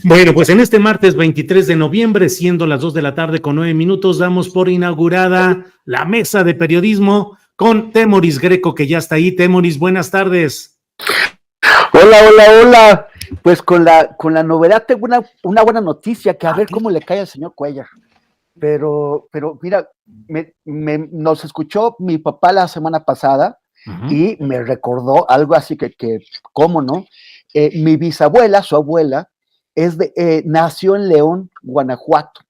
Bueno, pues en este martes 23 de noviembre, siendo las 2 de la tarde con 9 minutos, damos por inaugurada la mesa de periodismo con Temoris Greco, que ya está ahí. Temoris, buenas tardes. Hola, hola, hola. Pues con la novedad tengo una buena noticia, que a ver cómo le cae al señor Cuellar. Pero mira, nos escuchó mi papá la semana pasada y me recordó algo así que ¿cómo no? Mi bisabuela, su abuela, nació en León, Guanajuato.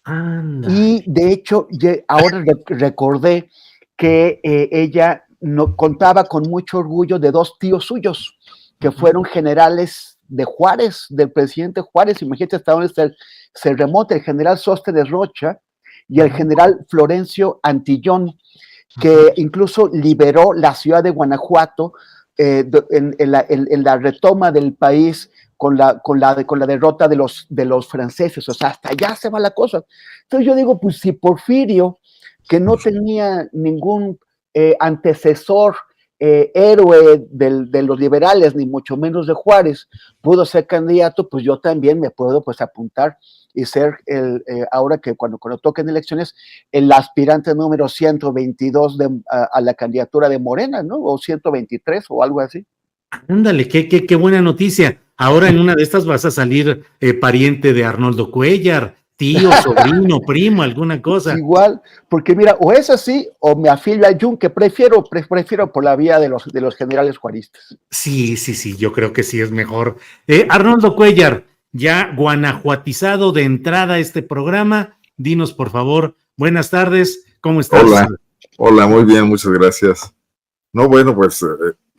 Anda. Y de hecho, ahora recordé que ella contaba con mucho orgullo de dos tíos suyos, que fueron generales de Juárez, del presidente Juárez. Imagínate hasta dónde se remonta el general Sóstenes Rocha y el general Florencio Antillón, que incluso liberó la ciudad de Guanajuato en la retoma del país con la derrota de los franceses. O sea, hasta allá se va la cosa. Entonces yo digo, pues si Porfirio, que no tenía ningún antecesor, héroe de los liberales, ni mucho menos de Juárez, pudo ser candidato, pues yo también me puedo pues apuntar y ser ahora que cuando toquen elecciones, el aspirante número 122 a la candidatura de Morena, ¿no? O 123 o algo así. Ándale, qué buena noticia. Ahora en una de estas vas a salir pariente de Arnoldo Cuellar, tío, sobrino, primo, alguna cosa. Pues igual, porque mira, o es así, o me afilio al Yunque, prefiero por la vía de los generales juaristas. Sí, yo creo que sí es mejor. Arnoldo Cuellar, ya guanajuatizado de entrada a este programa, dinos por favor, buenas tardes, ¿cómo estás? Hola, muy bien, muchas gracias. No, bueno, pues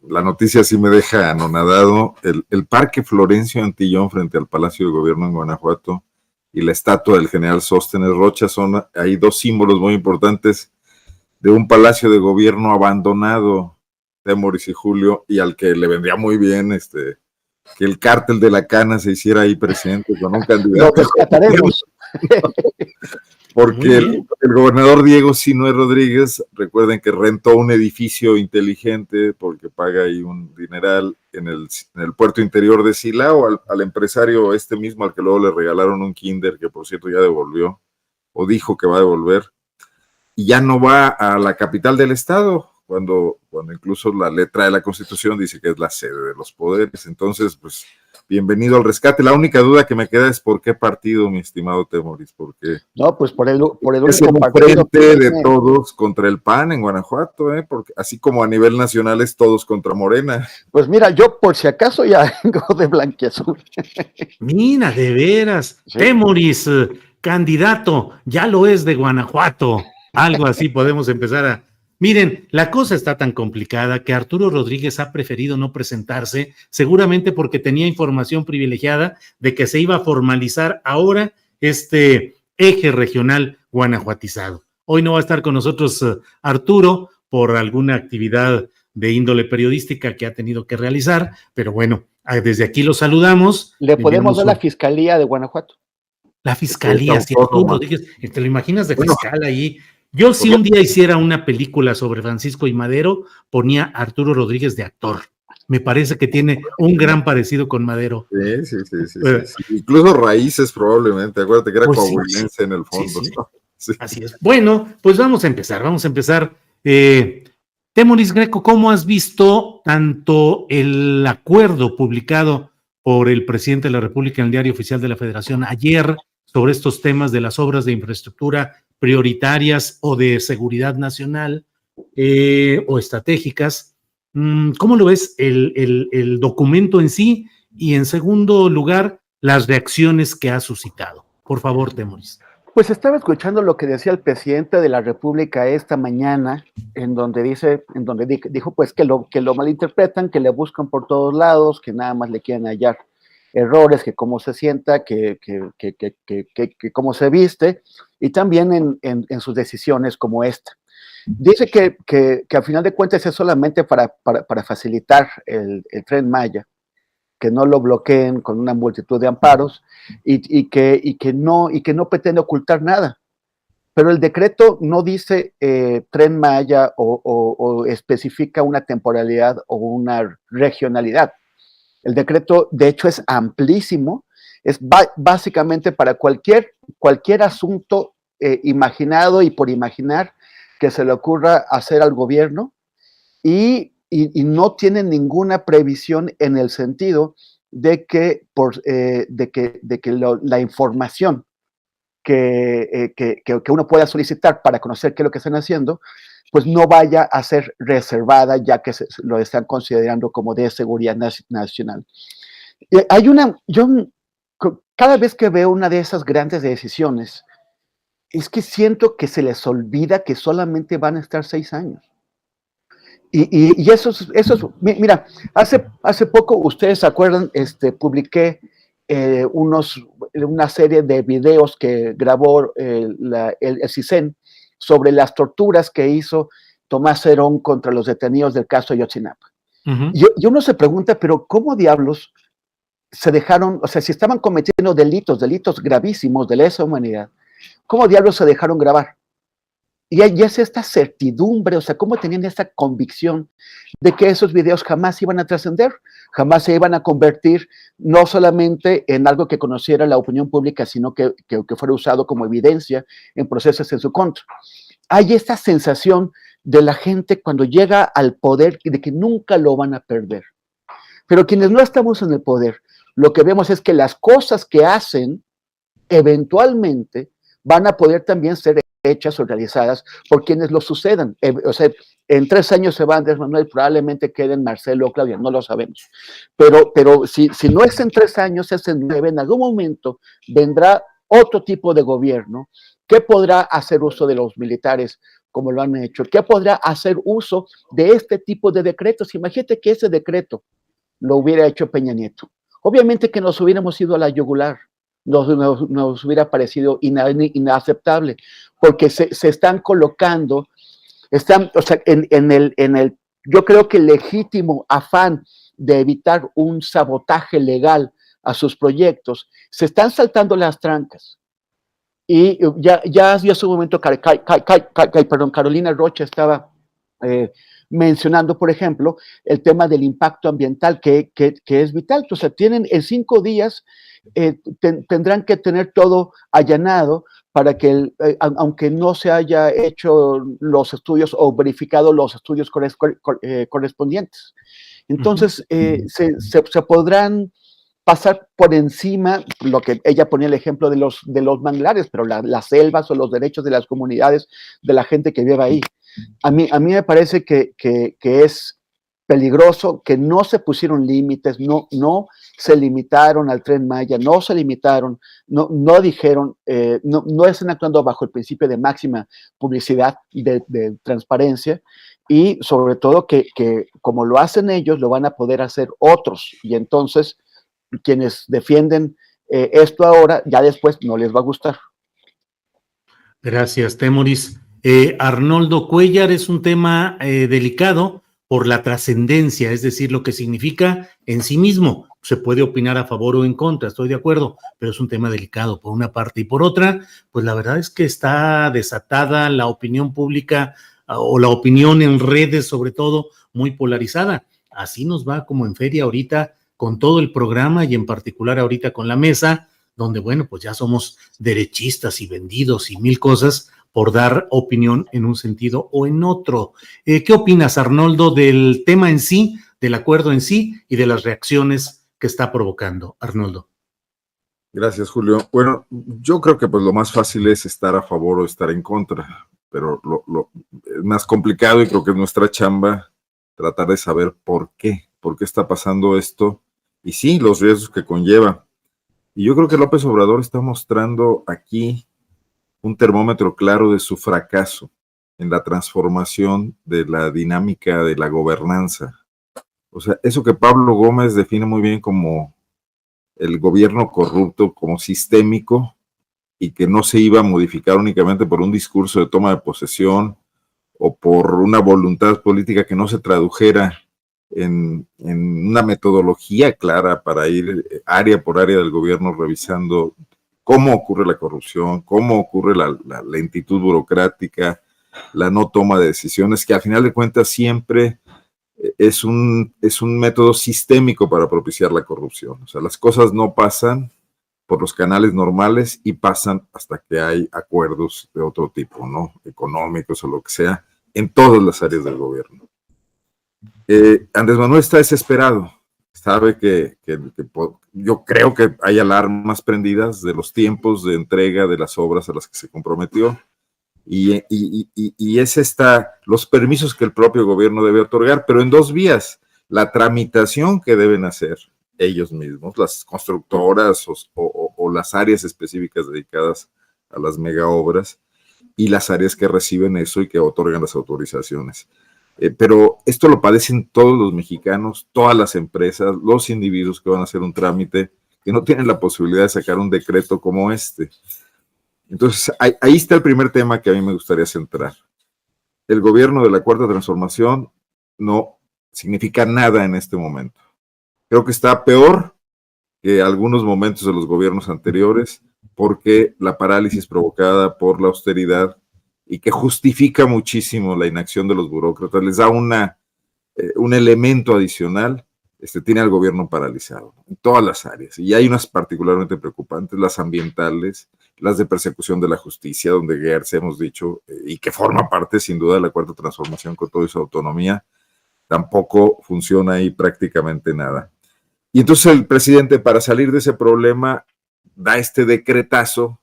la noticia sí me deja anonadado. El Parque Florencio Antillón frente al Palacio de Gobierno en Guanajuato y la estatua del general Sóstenes Rocha son ahí dos símbolos muy importantes de un palacio de gobierno abandonado, Temoris y Julio, y al que le vendría muy bien que el cártel de la cana se hiciera ahí presente con un candidato. Lo rescataremos. Porque el gobernador Diego Sinue Rodríguez, recuerden que rentó un edificio inteligente porque paga ahí un dineral en el puerto interior de Silao al empresario mismo al que luego le regalaron un kinder, que por cierto ya devolvió, o dijo que va a devolver, y ya no va a la capital del estado, cuando incluso la letra de la Constitución dice que es la sede de los poderes. Entonces, pues, bienvenido al rescate. La única duda que me queda es por qué partido, mi estimado Temoris, porque no, pues por el es único el frente de todos contra el PAN en Guanajuato, porque así como a nivel nacional es todos contra Morena. Pues mira, yo por si acaso ya vengo de blanquiazul. Mira, de veras, sí. Temoris, candidato, ya lo es de Guanajuato, algo así podemos empezar a... Miren, la cosa está tan complicada que Arturo Rodríguez ha preferido no presentarse, seguramente porque tenía información privilegiada de que se iba a formalizar ahora este eje regional guanajuatizado. Hoy no va a estar con nosotros Arturo por alguna actividad de índole periodística que ha tenido que realizar, pero bueno, desde aquí lo saludamos. Le podemos dar la Fiscalía de Guanajuato. La Fiscalía, si Arturo Rodríguez, ¿te lo imaginas de fiscal ahí? Yo si un día hiciera una película sobre Francisco y Madero, ponía a Arturo Rodríguez de actor. Me parece que tiene un gran parecido con Madero. Sí. Incluso raíces probablemente, acuérdate que era pues coahuilense sí. En el fondo. Sí. Sí. Así es. Bueno, pues vamos a empezar. Temoris Greco, ¿cómo has visto tanto el acuerdo publicado por el presidente de la República en el Diario Oficial de la Federación ayer sobre estos temas de las obras de infraestructura prioritarias o de seguridad nacional o estratégicas? ¿Cómo lo ves el documento en sí? Y en segundo lugar, las reacciones que ha suscitado. Por favor, Temoris. Pues estaba escuchando lo que decía el presidente de la República esta mañana, en donde dijo pues que lo malinterpretan, que le buscan por todos lados, que nada más le quieren hallar errores, que cómo se sienta, que cómo se viste, y también en sus decisiones como esta. Dice que al final de cuentas es solamente para facilitar el Tren Maya, que no lo bloqueen con una multitud de amparos y que no pretende ocultar nada. Pero el decreto no dice Tren Maya o especifica una temporalidad o una regionalidad. El decreto, de hecho, es amplísimo Es básicamente para cualquier asunto imaginado y por imaginar que se le ocurra hacer al gobierno, y no tienen ninguna previsión en el sentido de que la información que uno pueda solicitar para conocer qué es lo que están haciendo, pues no vaya a ser reservada, ya que lo están considerando como de seguridad nacional. Cada vez que veo una de esas grandes decisiones, es que siento que se les olvida que solamente van a estar 6 años. Y eso es, mira, hace poco, ustedes se acuerdan, publiqué una serie de videos que grabó el CISEN sobre las torturas que hizo Tomás Herón contra los detenidos del caso Ayotzinapa. Uh-huh. Y uno se pregunta, pero ¿cómo diablos se dejaron, o sea, si estaban cometiendo delitos gravísimos de lesa humanidad, ¿cómo diablos se dejaron grabar? Y es esta certidumbre, o sea, cómo tenían esta convicción de que esos videos jamás iban a trascender, jamás se iban a convertir no solamente en algo que conociera la opinión pública, sino que fuera usado como evidencia en procesos en su contra. Hay esta sensación de la gente cuando llega al poder de que nunca lo van a perder. Pero quienes no estamos en el poder, lo que vemos es que las cosas que hacen eventualmente van a poder también ser hechas o realizadas por quienes lo sucedan. O sea, en 3 años se va Andrés Manuel, probablemente queden Marcelo o Claudia, no lo sabemos. Pero si no es en 3 años, es en 9, en algún momento vendrá otro tipo de gobierno que podrá hacer uso de los militares como lo han hecho, que podrá hacer uso de este tipo de decretos. Imagínate que ese decreto lo hubiera hecho Peña Nieto. Obviamente que nos hubiéramos ido a la yugular, nos hubiera parecido inaceptable, porque se están colocando, o sea, en el, yo creo que el legítimo afán de evitar un sabotaje legal a sus proyectos, se están saltando las trancas. Y ya hace un momento, Carolina Rocha estaba mencionando, por ejemplo, el tema del impacto ambiental, que es vital. O sea, tienen en 5 días, tendrán que tener todo allanado para que, aunque no se haya hecho los estudios o verificado los estudios correspondientes. Entonces, se podrán pasar por encima, lo que ella ponía el ejemplo de los manglares, pero las selvas o los derechos de las comunidades, de la gente que vive ahí. A mí me parece que es peligroso, que no se pusieron límites, no se limitaron al Tren Maya, no se limitaron, no dijeron, no están actuando bajo el principio de máxima publicidad y de transparencia, y sobre todo que como lo hacen ellos, lo van a poder hacer otros, y entonces quienes defienden esto ahora, ya después no les va a gustar. Gracias, Temoris. Arnoldo Cuellar, es un tema delicado por la trascendencia, es decir, lo que significa en sí mismo. Se puede opinar a favor o en contra, estoy de acuerdo, pero es un tema delicado por una parte, y por otra, pues la verdad es que está desatada la opinión pública o la opinión en redes, sobre todo, muy polarizada. Así nos va como en feria ahorita con todo el programa y en particular ahorita con la mesa, donde, bueno, pues ya somos derechistas y vendidos y mil cosas por dar opinión en un sentido o en otro. ¿Qué opinas, Arnoldo, del tema en sí, del acuerdo en sí y de las reacciones que está provocando, Arnoldo? Gracias, Julio. Bueno, yo creo que pues lo más fácil es estar a favor o estar en contra, pero lo más complicado, y creo que es nuestra chamba, tratar de saber por qué está pasando esto, y sí, los riesgos que conlleva. Y yo creo que López Obrador está mostrando aquí un termómetro claro de su fracaso en la transformación de la dinámica de la gobernanza. O sea, eso que Pablo Gómez define muy bien como el gobierno corrupto, como sistémico, y que no se iba a modificar únicamente por un discurso de toma de posesión o por una voluntad política que no se tradujera en una metodología clara para ir área por área del gobierno revisando cómo ocurre la corrupción, cómo ocurre la lentitud burocrática, la no toma de decisiones, que al final de cuentas siempre es un método sistémico para propiciar la corrupción. O sea, las cosas no pasan por los canales normales y pasan hasta que hay acuerdos de otro tipo, ¿no? Económicos o lo que sea, en todas las áreas del gobierno. Andrés Manuel está desesperado, sabe que yo creo que hay alarmas prendidas de los tiempos de entrega de las obras a las que se comprometió, y los permisos que el propio gobierno debe otorgar, pero en dos vías: la tramitación que deben hacer ellos mismos, las constructoras o las áreas específicas dedicadas a las megaobras, y las áreas que reciben eso y que otorgan las autorizaciones. Pero esto lo padecen todos los mexicanos, todas las empresas, los individuos que van a hacer un trámite, que no tienen la posibilidad de sacar un decreto como este. Entonces, ahí está el primer tema que a mí me gustaría centrar. El gobierno de la Cuarta Transformación no significa nada en este momento. Creo que está peor que algunos momentos de los gobiernos anteriores, porque la parálisis provocada por la austeridad y que justifica muchísimo la inacción de los burócratas, les da un elemento adicional, tiene al gobierno paralizado en todas las áreas. Y hay unas particularmente preocupantes, las ambientales, las de persecución de la justicia, donde Gertz, hemos dicho, y que forma parte sin duda de la Cuarta Transformación con toda su autonomía, tampoco funciona ahí prácticamente nada. Y entonces el presidente, para salir de ese problema, da este decretazo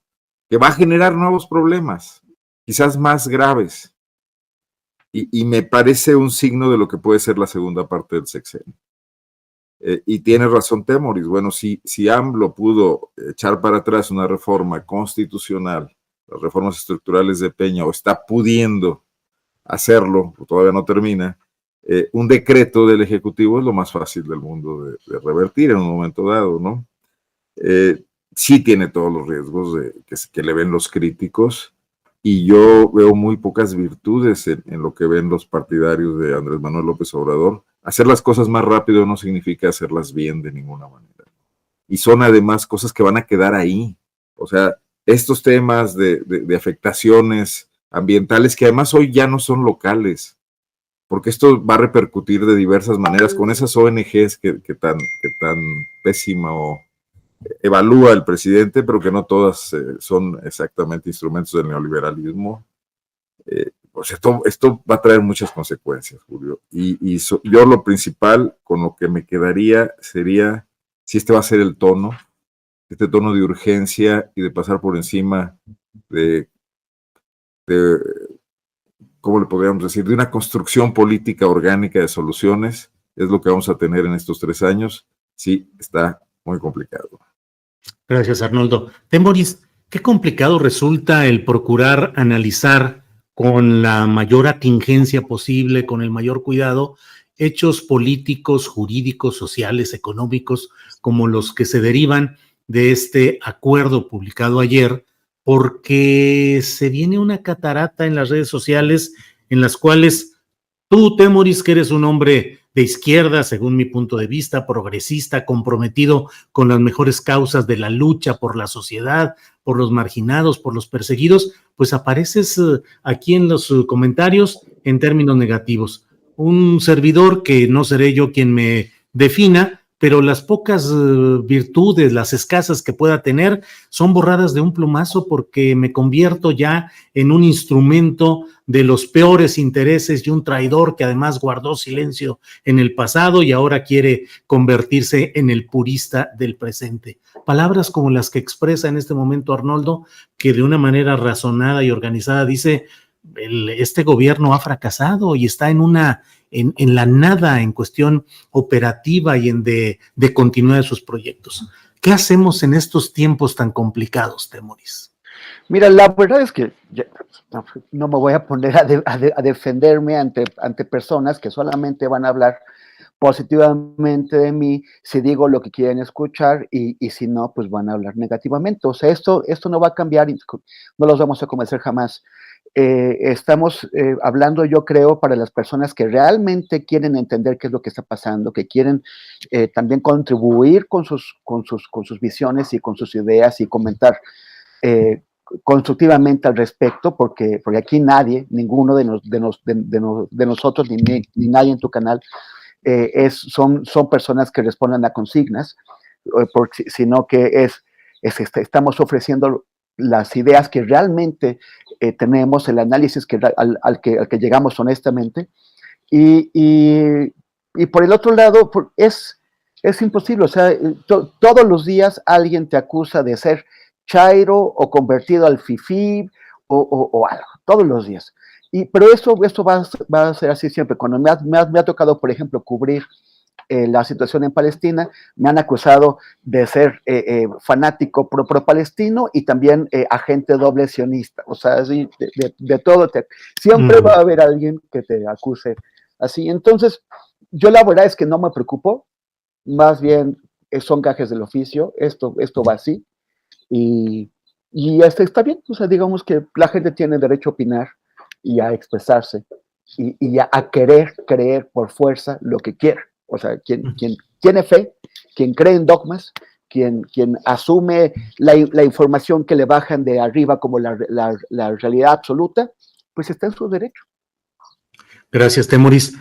que va a generar nuevos problemas, quizás más graves, y me parece un signo de lo que puede ser la segunda parte del sexenio. Y tiene razón Temoris. Bueno, si AMLO pudo echar para atrás una reforma constitucional, las reformas estructurales de Peña, o está pudiendo hacerlo, todavía no termina, un decreto del Ejecutivo es lo más fácil del mundo de revertir en un momento dado, ¿no? Sí tiene todos los riesgos que le ven los críticos, y yo veo muy pocas virtudes en lo que ven los partidarios de Andrés Manuel López Obrador. Hacer las cosas más rápido no significa hacerlas bien de ninguna manera. Y son además cosas que van a quedar ahí. O sea, estos temas de afectaciones ambientales, que además hoy ya no son locales, porque esto va a repercutir de diversas maneras con esas ONGs que tan pésima evalúa el presidente, pero que no todas son exactamente instrumentos del neoliberalismo. Pues esto va a traer muchas consecuencias, Julio. Yo lo principal con lo que me quedaría sería si este va a ser el tono, este tono de urgencia y de pasar por encima de ¿cómo le podríamos decir?, de una construcción política orgánica de soluciones. Es lo que vamos a tener en estos 3 años. Sí, está muy complicado. Gracias, Arnoldo. Temoris, qué complicado resulta el procurar analizar con la mayor atingencia posible, con el mayor cuidado, hechos políticos, jurídicos, sociales, económicos, como los que se derivan de este acuerdo publicado ayer, porque se viene una catarata en las redes sociales en las cuales tú, Temoris, que eres un hombre de izquierda, según mi punto de vista, progresista, comprometido con las mejores causas de la lucha por la sociedad, por los marginados, por los perseguidos, pues apareces aquí en los comentarios en términos negativos. Un servidor que no seré yo quien me defina, pero las pocas virtudes, las escasas que pueda tener, son borradas de un plumazo porque me convierto ya en un instrumento de los peores intereses y un traidor que además guardó silencio en el pasado y ahora quiere convertirse en el purista del presente. Palabras como las que expresa en este momento Arnoldo, que de una manera razonada y organizada dice: este gobierno ha fracasado y está en la nada en cuestión operativa y de continuidad de sus proyectos. ¿Qué hacemos en estos tiempos tan complicados, Temoris? Mira, la verdad es que no me voy a poner a defenderme ante personas que solamente van a hablar positivamente de mí si digo lo que quieren escuchar, y si no, pues van a hablar negativamente. O sea, esto no va a cambiar, no los vamos a convencer jamás. Estamos hablando, yo creo, para las personas que realmente quieren entender qué es lo que está pasando, que quieren también contribuir con sus visiones y con sus ideas y comentar constructivamente al respecto, porque aquí nadie, ninguno de nosotros, ni nadie en tu canal, son personas que respondan a consignas, sino que es estamos ofreciendo las ideas que realmente tenemos, el análisis al que llegamos honestamente, y por el otro lado, es imposible, o sea, todos los días alguien te acusa de ser chairo o convertido al fifí o algo, todos los días. Pero esto va a ser así siempre. Cuando me ha tocado, por ejemplo, cubrir la situación en Palestina, me han acusado de ser fanático pro-palestino y también agente doble sionista. O sea, así, de todo. Siempre va a haber alguien que te acuse así. Entonces, yo la verdad es que no me preocupo, más bien son gajes del oficio, esto va así, y está bien. O sea, digamos que la gente tiene derecho a opinar y a expresarse y a querer creer por fuerza lo que quiera. O sea, quien tiene fe, quien cree en dogmas, quien asume la información que le bajan de arriba como la realidad absoluta, pues está en su derecho. Gracias, Temoris.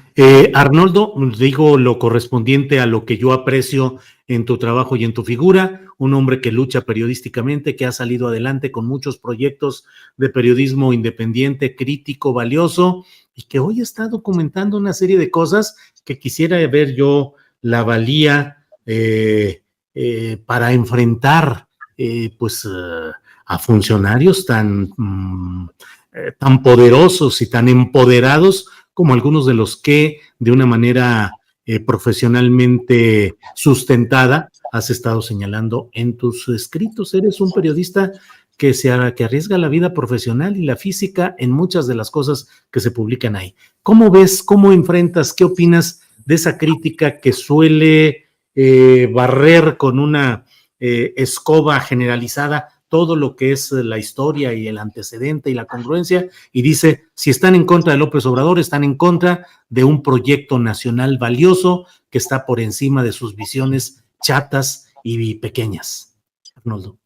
Arnoldo, digo lo correspondiente a lo que yo aprecio en tu trabajo y en tu figura, un hombre que lucha periodísticamente, que ha salido adelante con muchos proyectos de periodismo independiente, crítico, valioso, y que hoy está documentando una serie de cosas que quisiera ver yo la valía para enfrentar a funcionarios tan poderosos y tan empoderados como algunos de los que de una manera profesionalmente sustentada has estado señalando en tus escritos. Eres un periodista que arriesga la vida profesional y la física en muchas de las cosas que se publican ahí. ¿Cómo ves, cómo enfrentas, qué opinas de esa crítica que suele barrer con una escoba generalizada todo lo que es la historia y el antecedente y la congruencia, y dice, si están en contra de López Obrador, están en contra de un proyecto nacional valioso que está por encima de sus visiones chatas y pequeñas? Arnoldo.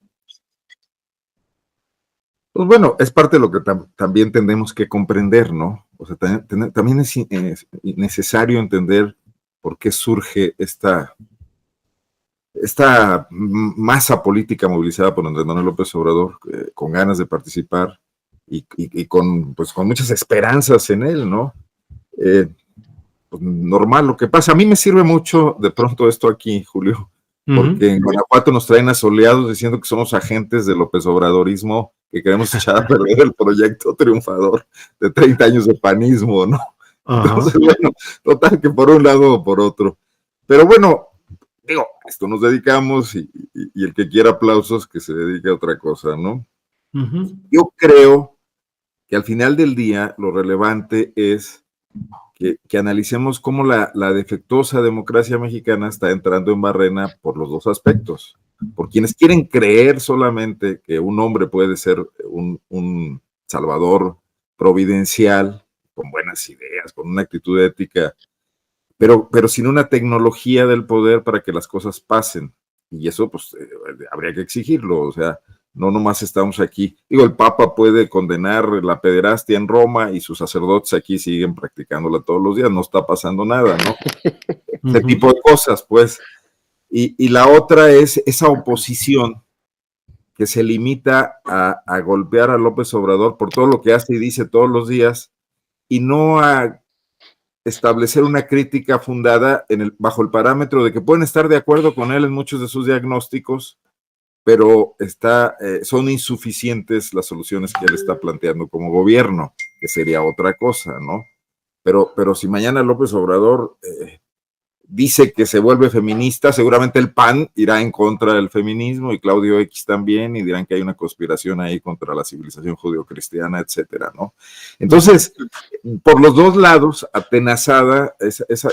Pues bueno, es parte de lo que también tenemos que comprender, ¿no? O sea, también es necesario entender por qué surge esta masa política movilizada por Andrés Manuel López Obrador, con ganas de participar y con muchas esperanzas en él, ¿no? Pues normal lo que pasa. A mí me sirve mucho de pronto esto aquí, Julio, porque en Guanajuato nos traen asoleados diciendo que somos agentes del López Obradorismo, que queremos echar a perder el proyecto triunfador de 30 años de panismo, ¿no? Entonces, bueno, total que por un lado o por otro. Pero bueno, digo, esto nos dedicamos y el que quiera aplausos que se dedique a otra cosa, ¿no? Yo creo que al final del día lo relevante es que analicemos cómo la defectuosa democracia mexicana está entrando en barrena por los dos aspectos. Por quienes quieren creer solamente que un hombre puede ser un salvador providencial, con buenas ideas, con una actitud ética, pero sin una tecnología del poder para que las cosas pasen. Y eso, pues, habría que exigirlo. O sea, no nomás estamos aquí. Digo, el Papa puede condenar la pederastia en Roma y sus sacerdotes aquí siguen practicándola todos los días. No está pasando nada, ¿no? Ese tipo de cosas, pues. Y la otra es esa oposición que se limita a golpear a López Obrador por todo lo que hace y dice todos los días y no a establecer una crítica fundada bajo el parámetro de que pueden estar de acuerdo con él en muchos de sus diagnósticos, pero son insuficientes las soluciones que él está planteando como gobierno, que sería otra cosa, ¿no? Pero si mañana López Obrador dice que se vuelve feminista, seguramente el PAN irá en contra del feminismo y Claudio X también, y dirán que hay una conspiración ahí contra la civilización judeocristiana, etcétera, ¿no? Entonces, por los dos lados, atenazada,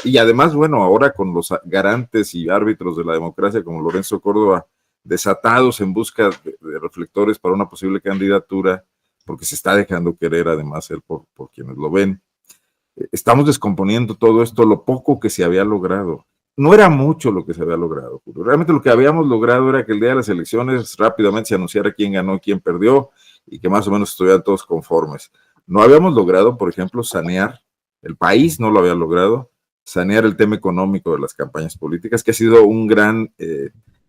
y además, bueno, ahora con los garantes y árbitros de la democracia como Lorenzo Córdoba, desatados en busca de reflectores para una posible candidatura, porque se está dejando querer además él por quienes lo ven. Estamos descomponiendo todo esto, lo poco que se había logrado. No era mucho lo que se había logrado. Realmente lo que habíamos logrado era que el día de las elecciones rápidamente se anunciara quién ganó, quién perdió, y que más o menos estuvieran todos conformes. No habíamos logrado, por ejemplo, sanear, el país no lo había logrado, sanear el tema económico de las campañas políticas, que ha sido un gran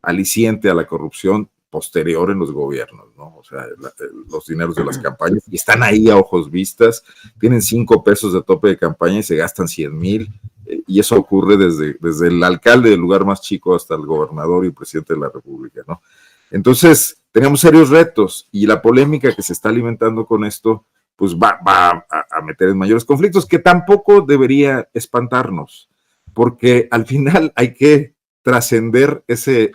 aliciente a la corrupción posterior en los gobiernos, ¿no? O sea, los dineros de las campañas, y están ahí a ojos vistas, tienen 5 pesos de tope de campaña y se gastan 100,000, y eso ocurre desde el alcalde del lugar más chico hasta el gobernador y el presidente de la República, ¿no? Entonces, tenemos serios retos, y la polémica que se está alimentando con esto, pues va a meter en mayores conflictos, que tampoco debería espantarnos, porque al final hay que trascender ese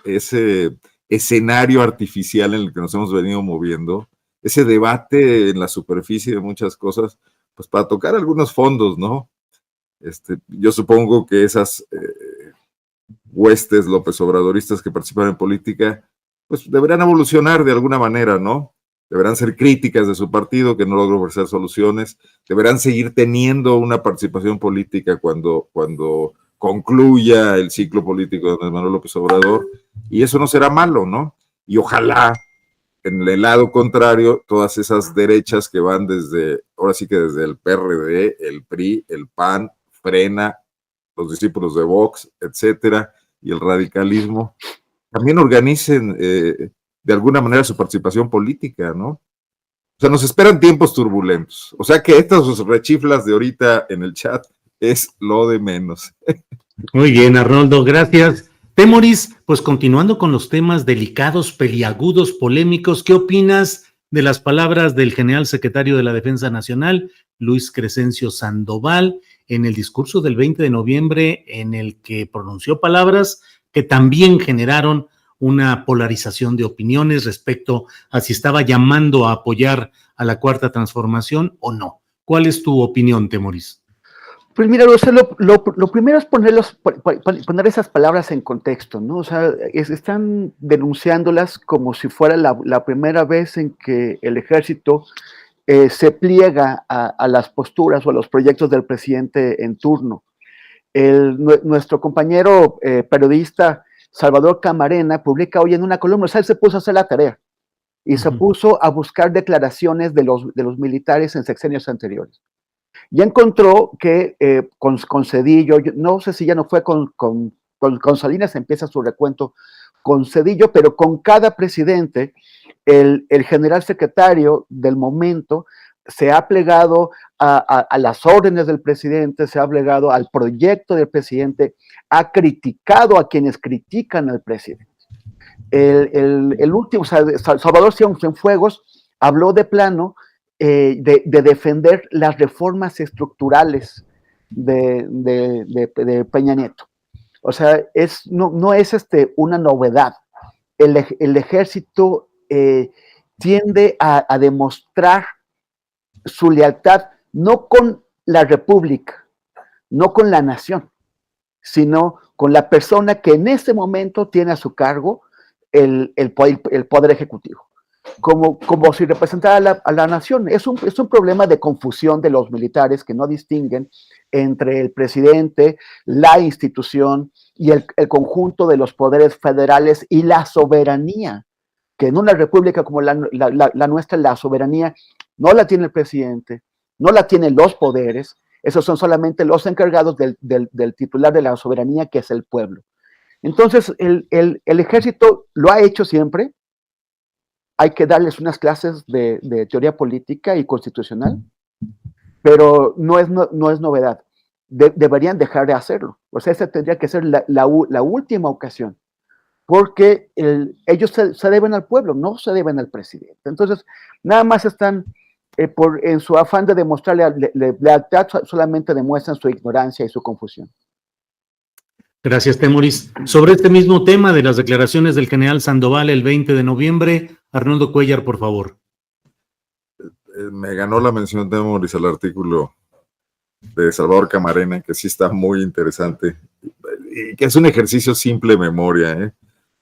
escenario artificial en el que nos hemos venido moviendo, ese debate en la superficie de muchas cosas, pues para tocar algunos fondos, ¿no? Yo supongo que esas huestes López Obradoristas que participan en política, pues deberán evolucionar de alguna manera, ¿no? Deberán ser críticas de su partido que no logra ofrecer soluciones, deberán seguir teniendo una participación política cuando concluya el ciclo político de Andrés Manuel López Obrador, y eso no será malo, ¿no? Y ojalá, en el lado contrario, todas esas derechas que van ahora sí que desde el PRD, el PRI, el PAN, Frena, los discípulos de Vox, etcétera, y el radicalismo, también organicen de alguna manera su participación política, ¿no? O sea, nos esperan tiempos turbulentos. O sea que estas rechiflas de ahorita en el chat es lo de menos. Muy bien, Arnoldo, gracias. Temoris, pues continuando con los temas delicados, peliagudos, polémicos, ¿qué opinas de las palabras del general secretario de la Defensa Nacional, Luis Crescencio Sandoval, en el discurso del 20 de noviembre, en el que pronunció palabras que también generaron una polarización de opiniones respecto a si estaba llamando a apoyar a la Cuarta Transformación o no? ¿Cuál es tu opinión, Temoris? Pues mira, o sea, lo primero es poner esas palabras en contexto, ¿no? O sea, están denunciándolas como si fuera la primera vez en que el ejército se pliega a las posturas o a los proyectos del presidente en turno. Nuestro compañero periodista Salvador Camarena publica hoy en una columna, o sea, él se puso a hacer la tarea y se puso a buscar declaraciones de los militares en sexenios anteriores. Y encontró que con Zedillo, no sé si ya no fue con Salinas, empieza su recuento con Zedillo, pero con cada presidente, el general secretario del momento se ha plegado a las órdenes del presidente, se ha plegado al proyecto del presidente, ha criticado a quienes critican al presidente. El último, o sea, Salvador Cienfuegos habló de plano de defender las reformas estructurales de Peña Nieto. O sea, no es una novedad. El ejército tiende a demostrar su lealtad no con la república, no con la nación, sino con la persona que en ese momento tiene a su cargo el poder ejecutivo. Como si representara a la nación. Es un problema de confusión de los militares que no distinguen entre el presidente, la institución y el conjunto de los poderes federales y la soberanía, que en una república como la nuestra, la soberanía no la tiene el presidente, no la tienen los poderes, esos son solamente los encargados del titular de la soberanía, que es el pueblo. Entonces, el ejército lo ha hecho siempre. Hay que darles unas clases de teoría política y constitucional, pero no es novedad. Deberían dejar de hacerlo. O sea, esa tendría que ser la última ocasión, porque ellos se deben al pueblo, no se deben al presidente. Entonces, nada más están, en su afán de demostrarle lealtad, solamente demuestran su ignorancia y su confusión. Gracias, Temoris. Sobre este mismo tema de las declaraciones del general Sandoval el 20 de noviembre, Arnoldo Cuellar, por favor. Me ganó la mención, Temoris, al artículo de Salvador Camarena, que sí está muy interesante, y que es un ejercicio simple de memoria, ¿eh?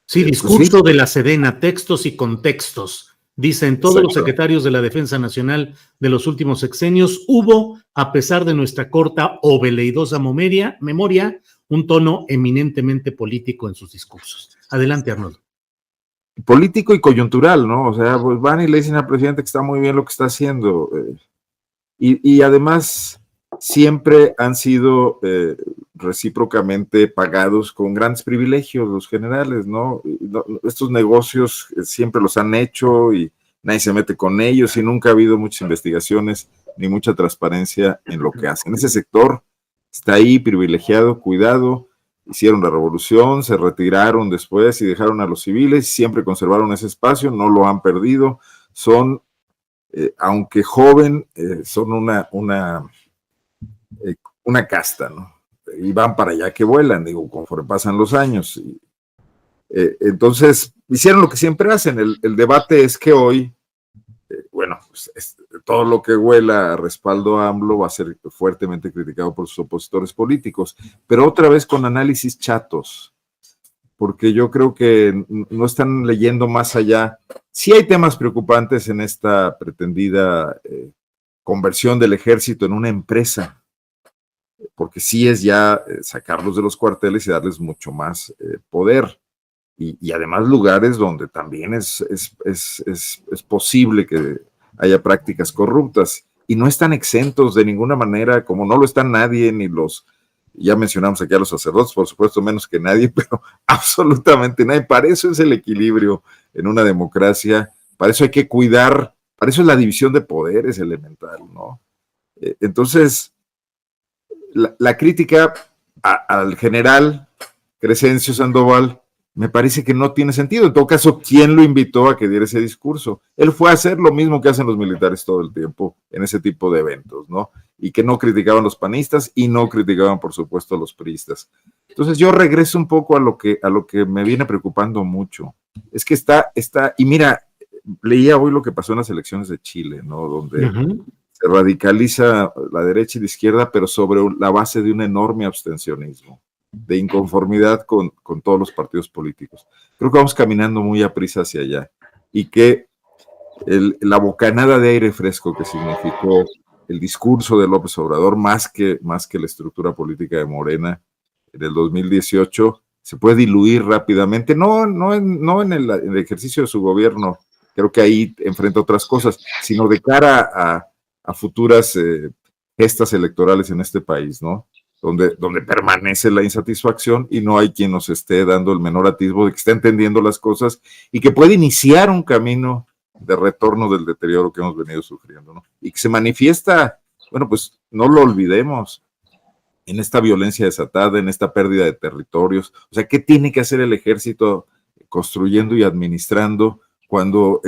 Sí, discurso de la Sedena, textos y contextos. Dicen todos los secretarios de la Defensa Nacional de los últimos sexenios, hubo, a pesar de nuestra corta o veleidosa memoria, un tono eminentemente político en sus discursos. Adelante, Arnoldo. Político y coyuntural, ¿no? O sea, pues van y le dicen al presidente que está muy bien lo que está haciendo. Y además siempre han sido recíprocamente pagados con grandes privilegios los generales, ¿no? Estos negocios siempre los han hecho y nadie se mete con ellos y nunca ha habido muchas investigaciones ni mucha transparencia en lo que hacen. Ese sector está ahí privilegiado, cuidado, hicieron la revolución, se retiraron después y dejaron a los civiles, siempre conservaron ese espacio, no lo han perdido, son, aunque joven, son una casta, ¿no? Y van para allá que vuelan, digo, conforme pasan los años. Y, entonces, hicieron lo que siempre hacen. El debate es que hoy, bueno, pues, todo lo que huela a respaldo a AMLO va a ser fuertemente criticado por sus opositores políticos, pero otra vez con análisis chatos, porque yo creo que no están leyendo más allá. Sí hay temas preocupantes en esta pretendida conversión del ejército en una empresa, porque sí es ya sacarlos de los cuarteles y darles mucho más poder. Y además lugares donde también es posible que haya prácticas corruptas. Y no están exentos de ninguna manera, como no lo están nadie, ni los, ya mencionamos aquí a los sacerdotes, por supuesto, menos que nadie, pero absolutamente nadie. Para eso es el equilibrio en una democracia, para eso hay que cuidar, para eso es la división de poderes elemental, ¿no? Entonces, la crítica al general Crescencio Sandoval me parece que no tiene sentido. En todo caso, ¿quién lo invitó a que diera ese discurso? Él fue a hacer lo mismo que hacen los militares todo el tiempo en ese tipo de eventos, ¿no? Y que no criticaban los panistas y no criticaban, por supuesto, a los priistas. Entonces yo regreso un poco a lo que me viene preocupando mucho. Es que y mira, leía hoy lo que pasó en las elecciones de Chile, ¿no? Donde se radicaliza la derecha y la izquierda, pero sobre la base de un enorme abstencionismo, de inconformidad con todos los partidos políticos. Creo que vamos caminando muy a prisa hacia allá y que la bocanada de aire fresco que significó el discurso de López Obrador, más que la estructura política de Morena en el 2018, se puede diluir rápidamente, no en el ejercicio de su gobierno, creo que ahí enfrenta otras cosas, sino de cara a futuras gestas electorales en este país, ¿no? Donde permanece la insatisfacción y no hay quien nos esté dando el menor atisbo de que está entendiendo las cosas y que puede iniciar un camino de retorno del deterioro que hemos venido sufriendo, ¿no? Y que se manifiesta, bueno, pues no lo olvidemos, en esta violencia desatada, en esta pérdida de territorios. O sea, ¿qué tiene que hacer el ejército construyendo y administrando cuando,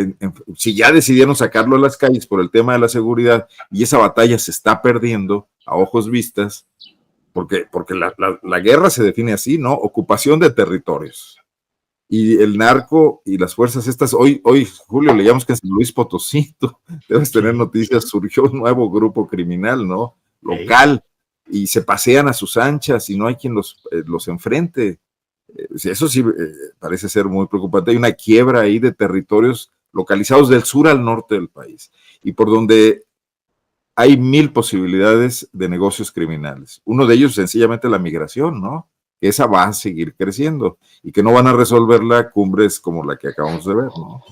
si ya decidieron sacarlo a las calles por el tema de la seguridad y esa batalla se está perdiendo a ojos vistas? Porque la guerra se define así, ¿no? Ocupación de territorios. Y el narco y las fuerzas estas, hoy Julio, leíamos que en San Luis Potosí, debes tener noticias, surgió un nuevo grupo criminal, ¿no? Local, y se pasean a sus anchas y no hay quien los enfrente. Eso sí parece ser muy preocupante. Hay una quiebra ahí de territorios localizados del sur al norte del país y por donde hay 1000 posibilidades de negocios criminales. Uno de ellos sencillamente la migración, ¿no? Que esa va a seguir creciendo y que no van a resolverla cumbres como la que acabamos de ver, ¿no?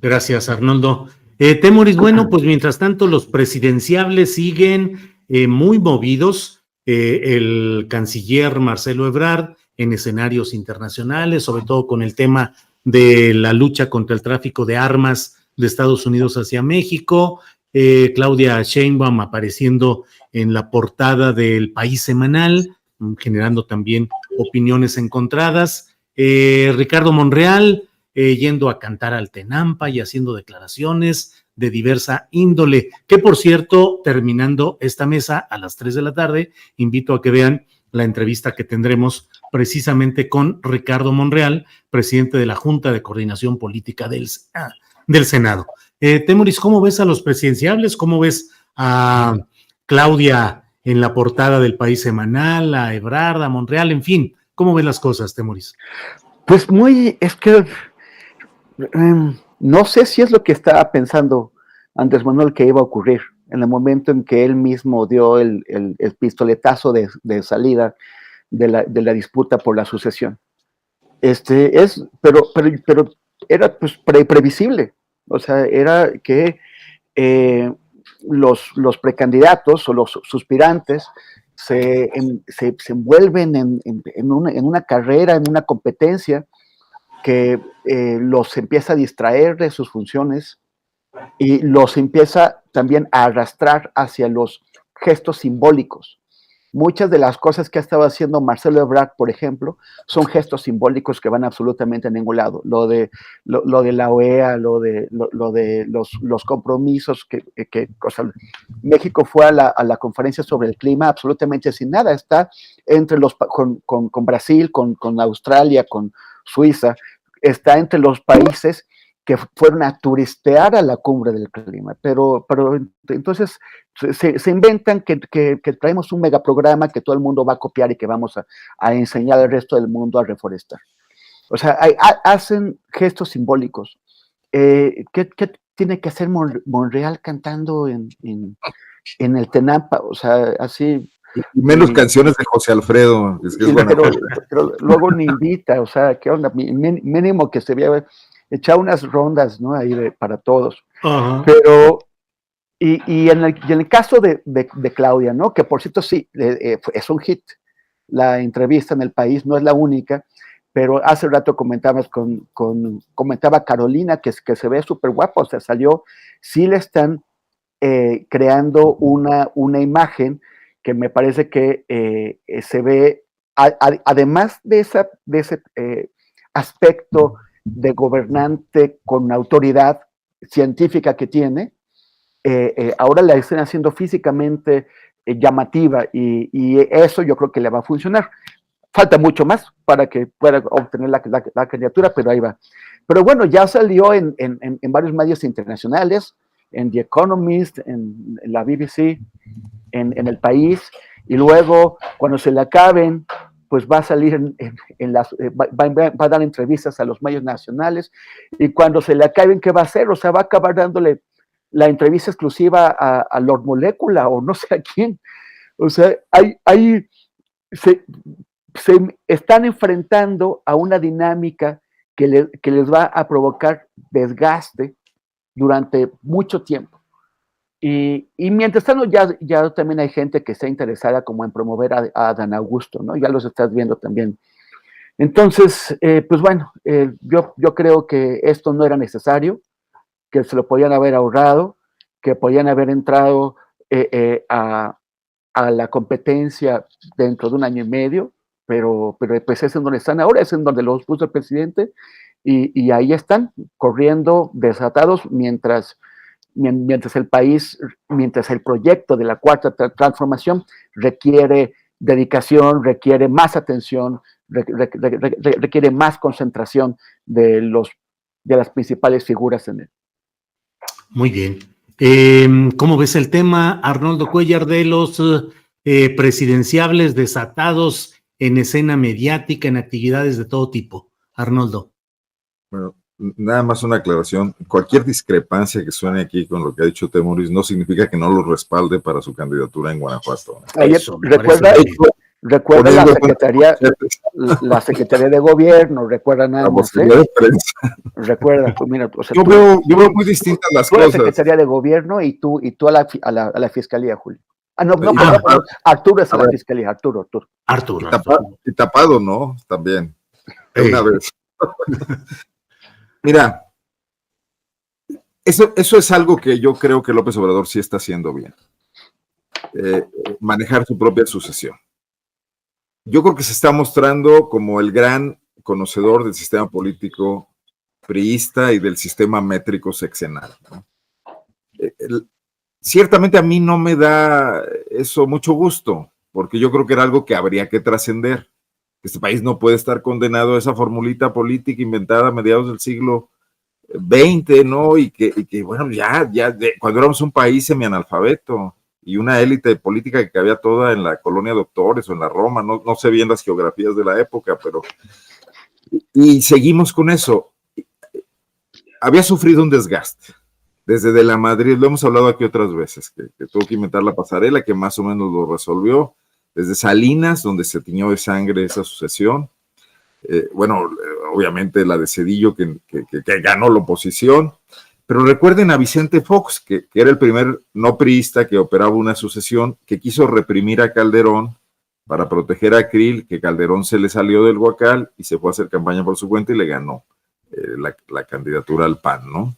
Gracias, Arnoldo. Temoris, bueno, pues mientras tanto los presidenciables siguen muy movidos. El canciller Marcelo Ebrard en escenarios internacionales, sobre todo con el tema de la lucha contra el tráfico de armas de Estados Unidos hacia México. Claudia Sheinbaum apareciendo en la portada del País Semanal, generando también opiniones encontradas. Ricardo Monreal yendo a cantar al Tenampa y haciendo declaraciones de diversa índole, que por cierto, terminando esta mesa a las 3 de la tarde, invito a que vean la entrevista que tendremos precisamente con Ricardo Monreal, presidente de la Junta de Coordinación Política del Senado. Temoris, ¿cómo ves a los presidenciables? ¿Cómo ves a Claudia en la portada del País Semanal, a Ebrard, a Monreal, en fin? ¿Cómo ves las cosas, Temoris? Pues es que no sé si es lo que estaba pensando Andrés Manuel que iba a ocurrir en el momento en que él mismo dio el pistoletazo de salida de la disputa por la sucesión. Pero era pues previsible. O sea, era que los precandidatos o los suspirantes se envuelven en una carrera, en una competencia que los empieza a distraer de sus funciones y los empieza también a arrastrar hacia los gestos simbólicos. Muchas de las cosas que ha estado haciendo Marcelo Ebrard, por ejemplo, son gestos simbólicos que van absolutamente a ningún lado. Lo de la OEA, lo de los compromisos o sea, México fue a la conferencia sobre el clima absolutamente sin nada. Está entre con Brasil, con Australia, con Suiza, está entre los países que fueron a turistear a la cumbre del clima, pero entonces se inventan que traemos un megaprograma que todo el mundo va a copiar y que vamos a enseñar al resto del mundo a reforestar. O sea, hacen gestos simbólicos. ¿Qué tiene que hacer Monreal cantando en el Tenampa? O sea, así... Y menos canciones de José Alfredo. Es que pero luego ni invita, o sea, ¿qué onda? Mínimo que se vea... echar unas rondas, ¿no? Ahí para todos. Uh-huh. Pero, y en el caso de Claudia, ¿no? Que por cierto sí, es un hit. La entrevista en El País no es la única, pero hace rato comentaba Carolina que se ve súper guapa, o sea, salió, sí le están creando una imagen que me parece que se ve, además de ese aspecto de gobernante con autoridad científica que tiene, ahora la están haciendo físicamente llamativa y eso yo creo que le va a funcionar. Falta mucho más para que pueda obtener la candidatura, pero ahí va. Pero bueno, ya salió en varios medios internacionales, en The Economist, en la BBC, en El País, y luego cuando se le acaben, pues va a salir va a dar entrevistas a los medios nacionales, y cuando se le acaben, ¿qué va a hacer? O sea, va a acabar dándole la entrevista exclusiva a Lord Molecula, o no sé a quién. O sea, se están enfrentando a una dinámica que les va a provocar desgaste durante mucho tiempo. Y mientras tanto, ya también hay gente que está interesada como en promover a Dan Augusto, ¿no? Ya los estás viendo también. Entonces, pues bueno, yo creo que esto no era necesario, que se lo podían haber ahorrado, que podían haber entrado a la competencia dentro de 1 año y medio, pero pues es en donde están ahora, es en donde los puso el presidente, y ahí están, corriendo desatados mientras el país, mientras el proyecto de la Cuarta Transformación requiere dedicación, requiere más atención, requiere más concentración de las principales figuras en él. Muy bien. ¿Cómo ves el tema, Arnoldo Cuellar, de los presidenciables desatados en escena mediática, en actividades de todo tipo? Arnoldo. Bueno, nada más una aclaración. Cualquier discrepancia que suene aquí con lo que ha dicho Temoris no significa que no lo respalde para su candidatura en Guanajuato. Recuerda la Secretaría de Gobierno, recuerda nada más. Recuerda, pues mira, o sea, yo veo muy distintas las cosas. La Secretaría de Gobierno y tú a la Fiscalía, Julio. No, Arturo es a la Fiscalía, Arturo. Y tapado, ¿no? También. Una vez. Mira, eso es algo que yo creo que López Obrador sí está haciendo bien. Manejar su propia sucesión. Yo creo que se está mostrando como el gran conocedor del sistema político priista y del sistema métrico sexenal, ¿no? Ciertamente a mí no me da eso mucho gusto, porque yo creo que era algo que habría que trascender. Este país no puede estar condenado a esa formulita política inventada a mediados del siglo XX, ¿no? Y que bueno, cuando éramos un país semianalfabeto y una élite política que cabía toda en la colonia Doctores o en la Roma, no sé bien las geografías de la época, pero... Y seguimos con eso. Había sufrido un desgaste. Desde de la Madrid, lo hemos hablado aquí otras veces, que tuvo que inventar la pasarela, que más o menos lo resolvió. Desde Salinas, donde se tiñó de sangre esa sucesión. Obviamente la de Zedillo, que ganó la oposición, Pero recuerden a Vicente Fox, que era el primer no priista que operaba una sucesión, que quiso reprimir a Calderón para proteger a Krill, que Calderón se le salió del huacal y se fue a hacer campaña por su cuenta y le ganó la candidatura al PAN, ¿no?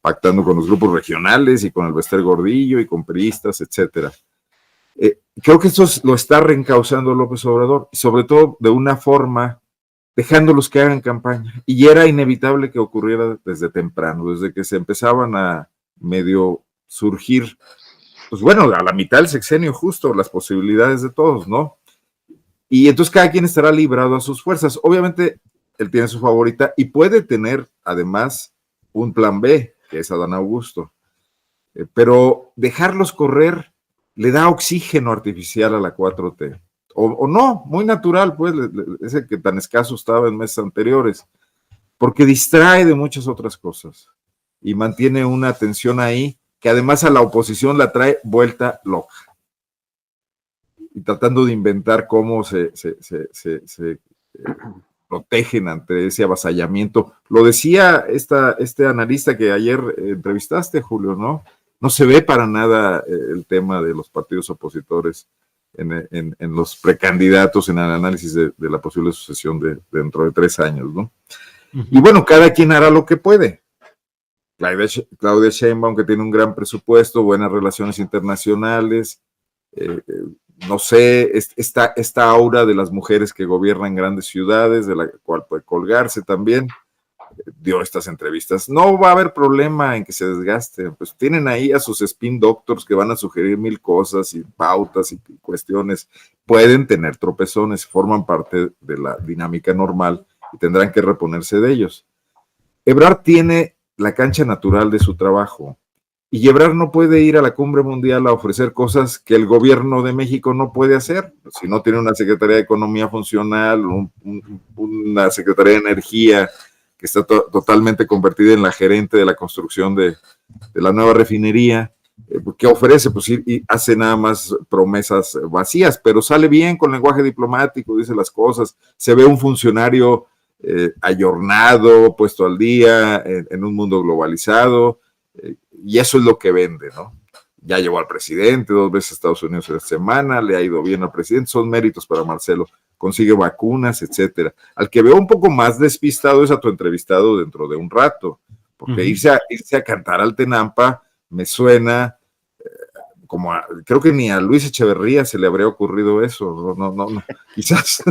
Pactando con los grupos regionales y con el Bester Gordillo y con priistas, etcétera. Creo que esto lo está reencauzando López Obrador, y sobre todo de una forma dejándolos que hagan campaña. Y era inevitable que ocurriera desde temprano, desde que se empezaban a medio surgir, pues bueno, a la mitad del sexenio justo, las posibilidades de todos, ¿no? Y entonces cada quien estará librado a sus fuerzas. Obviamente, él tiene su favorita y puede tener, además, un plan B, que es Adán Augusto. Pero dejarlos correr le da oxígeno artificial a la 4T. O no, muy natural, pues, ese que tan escaso estaba en meses anteriores, porque distrae de muchas otras cosas y mantiene una tensión ahí que además a la oposición la trae vuelta loca y tratando de inventar cómo se protegen ante ese avasallamiento. Lo decía este analista que ayer entrevistaste, Julio, ¿no? No se ve para nada el tema de los partidos opositores en los precandidatos, en el análisis de la posible sucesión dentro de 3 años, ¿no? Uh-huh. Y bueno, cada quien hará lo que puede. Claudia Sheinbaum, que tiene un gran presupuesto, buenas relaciones internacionales, no sé, esta aura de las mujeres que gobiernan grandes ciudades, de la cual puede colgarse también, dio estas entrevistas. No va a haber problema en que se desgaste, pues tienen ahí a sus spin doctors que van a sugerir 1000 cosas y pautas y cuestiones, pueden tener tropezones, forman parte de la dinámica normal y tendrán que reponerse de ellos. Ebrard tiene la cancha natural de su trabajo y Ebrard no puede ir a la cumbre mundial a ofrecer cosas que el gobierno de México no puede hacer, si no tiene una Secretaría de Economía funcional, una Secretaría de Energía que está totalmente convertida en la gerente de la construcción de la nueva refinería, que ofrece, pues y hace nada más promesas vacías, pero sale bien con lenguaje diplomático, dice las cosas, se ve un funcionario ayornado, puesto al día, en un mundo globalizado, y eso es lo que vende, ¿no? Ya llevó al presidente 2 veces a Estados Unidos en la semana, le ha ido bien al presidente, son méritos para Marcelo, consigue vacunas, etcétera. Al que veo un poco más despistado es a tu entrevistado dentro de un rato, porque irse a cantar al Tenampa me suena como creo que ni a Luis Echeverría se le habría ocurrido eso, no quizás,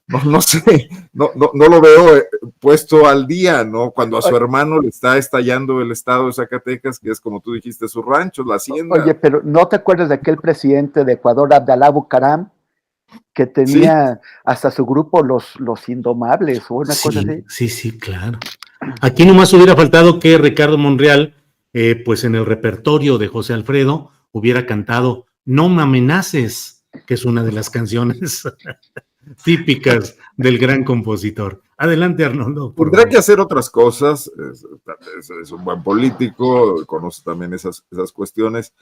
no sé, no lo veo puesto al día, ¿no? Cuando a su hermano le está estallando el estado de Zacatecas, que es como tú dijiste, su rancho, la hacienda. Oye, pero ¿no te acuerdas de aquel presidente de Ecuador, Abdalá Bucaram, que tenía hasta su grupo los Indomables o una cosa así? Sí, claro. Aquí nomás hubiera faltado que Ricardo Monreal, pues en el repertorio de José Alfredo, hubiera cantado No me amenaces, que es una de las canciones típicas del gran compositor. Adelante, Arnoldo. Tendrá que hacer otras cosas, es un buen político, conoce también esas cuestiones,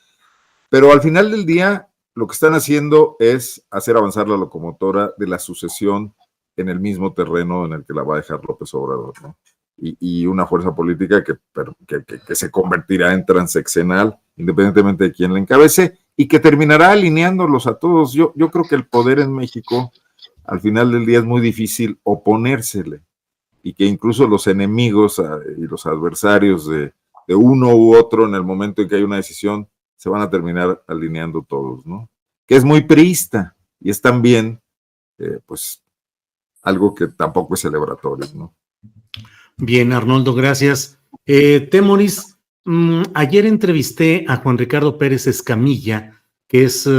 pero al final del día lo que están haciendo es hacer avanzar la locomotora de la sucesión en el mismo terreno en el que la va a dejar López Obrador, ¿no? Y una fuerza política que se convertirá en transeccional, independientemente de quién la encabece, y que terminará alineándolos a todos. Yo creo que el poder en México, al final del día, es muy difícil oponérsele, y que incluso los enemigos y los adversarios de uno u otro, en el momento en que hay una decisión, se van a terminar alineando todos, ¿no? Que es muy priista, y es también, pues, algo que tampoco es celebratorio, ¿no? Bien, Arnoldo, gracias. Temoris, ayer entrevisté a Juan Ricardo Pérez Escamilla, que es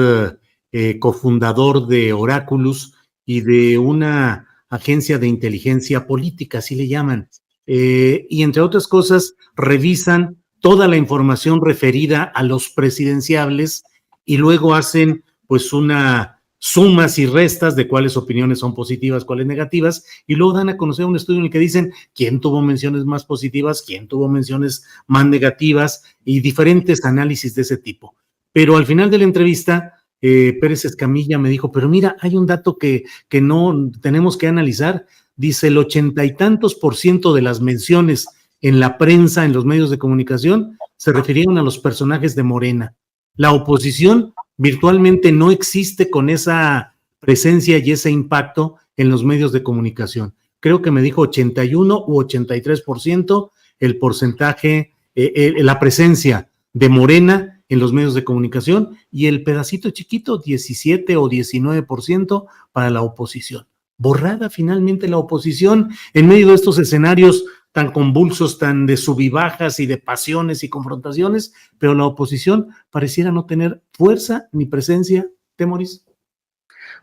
cofundador de Oráculos y de una agencia de inteligencia política, así le llaman, y entre otras cosas revisan toda la información referida a los presidenciables y luego hacen pues una sumas y restas de cuáles opiniones son positivas, cuáles negativas, y luego dan a conocer un estudio en el que dicen quién tuvo menciones más positivas, quién tuvo menciones más negativas y diferentes análisis de ese tipo. Pero al final de la entrevista, Pérez Escamilla me dijo, pero mira, hay un dato que no tenemos que analizar. Dice, el 80 y tantos % de las menciones en la prensa, en los medios de comunicación, se refirieron a los personajes de Morena. La oposición virtualmente no existe con esa presencia y ese impacto en los medios de comunicación. Creo que me dijo 81 u 83% el porcentaje, la presencia de Morena en los medios de comunicación, y el pedacito chiquito, 17 o 19% para la oposición. Borrada finalmente la oposición en medio de estos escenarios tan convulsos, tan de sub y bajas y de pasiones y confrontaciones, pero la oposición pareciera no tener fuerza ni presencia, Temoris.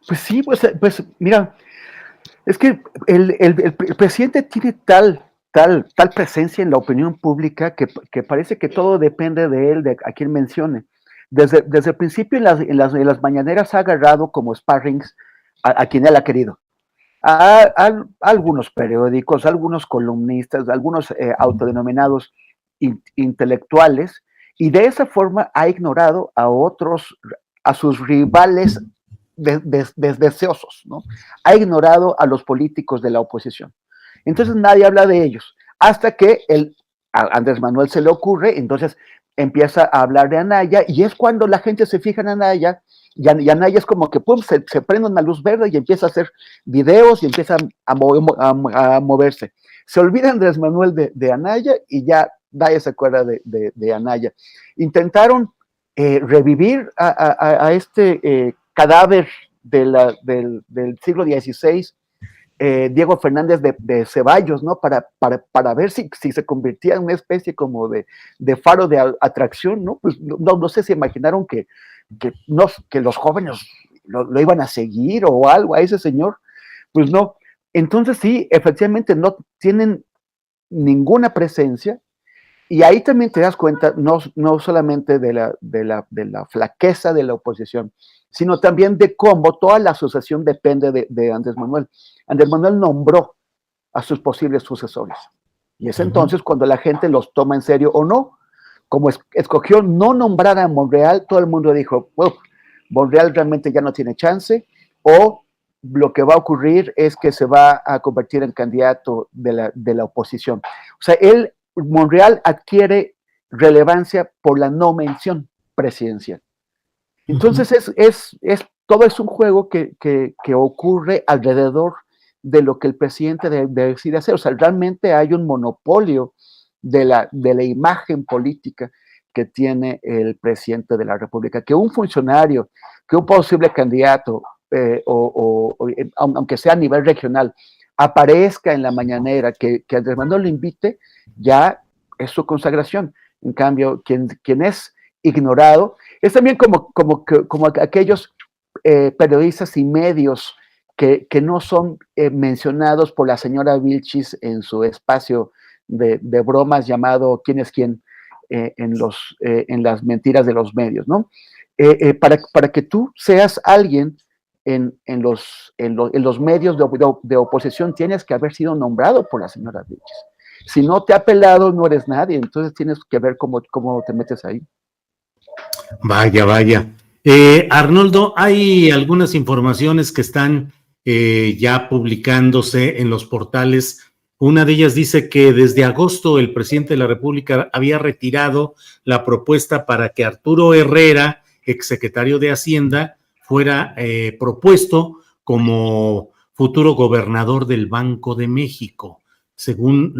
Pues sí, pues mira, es que el presidente tiene tal presencia en la opinión pública que parece que todo depende de él, de a quien mencione. Desde el principio en las mañaneras ha agarrado como sparrings a quien él ha querido. A algunos periódicos, a algunos columnistas, a algunos autodenominados intelectuales, y de esa forma ha ignorado a sus rivales deseosos, ¿no? Ha ignorado a los políticos de la oposición. Entonces nadie habla de ellos, hasta que a Andrés Manuel se le ocurre, entonces empieza a hablar de Anaya, y es cuando la gente se fija en Anaya, y Anaya es como que pum, se prende una luz verde y empieza a hacer videos y empieza a moverse. Se olvida Andrés Manuel de Anaya y ya nadie se acuerda de Anaya. Intentaron revivir a este cadáver del siglo XVI, Diego Fernández de Ceballos, ¿no? Para ver si se convertía en una especie como de faro de atracción, ¿no? Pues no sé si imaginaron que los jóvenes lo iban a seguir o algo a ese señor. Pues no. Entonces sí, efectivamente no tienen ninguna presencia, y ahí también te das cuenta no solamente de la flaqueza de la oposición, sino también de cómo toda la asociación depende de Andrés Manuel. Andrés Manuel nombró a sus posibles sucesores, y es entonces cuando la gente los toma en serio o no. Como escogió no nombrar a Monreal, todo el mundo dijo, well, Monreal realmente ya no tiene chance, o lo que va a ocurrir es que se va a convertir en candidato de la oposición. O sea, Monreal adquiere relevancia por la no mención presidencial. Entonces todo es un juego que ocurre alrededor de lo que el presidente decide hacer. O sea, realmente hay un monopolio de la imagen política que tiene el presidente de la República, que un funcionario, que un posible candidato, aunque sea a nivel regional, aparezca en la mañanera, que Andrés Manuel lo invite, ya es su consagración. En cambio, quien es ignorado es también como aquellos periodistas y medios que no son mencionados por la señora Vilchis en su espacio de bromas llamado ¿Quién es quién? En las mentiras de los medios, ¿no? Para que tú seas alguien en los medios de oposición, tienes que haber sido nombrado por la señora Vilchis. Si no te ha pelado, no eres nadie, entonces tienes que ver cómo te metes ahí. Vaya. Arnoldo, hay algunas informaciones que están ya publicándose en los portales. Una de ellas dice que desde agosto el presidente de la República había retirado la propuesta para que Arturo Herrera, exsecretario de Hacienda, fuera propuesto como futuro gobernador del Banco de México. Según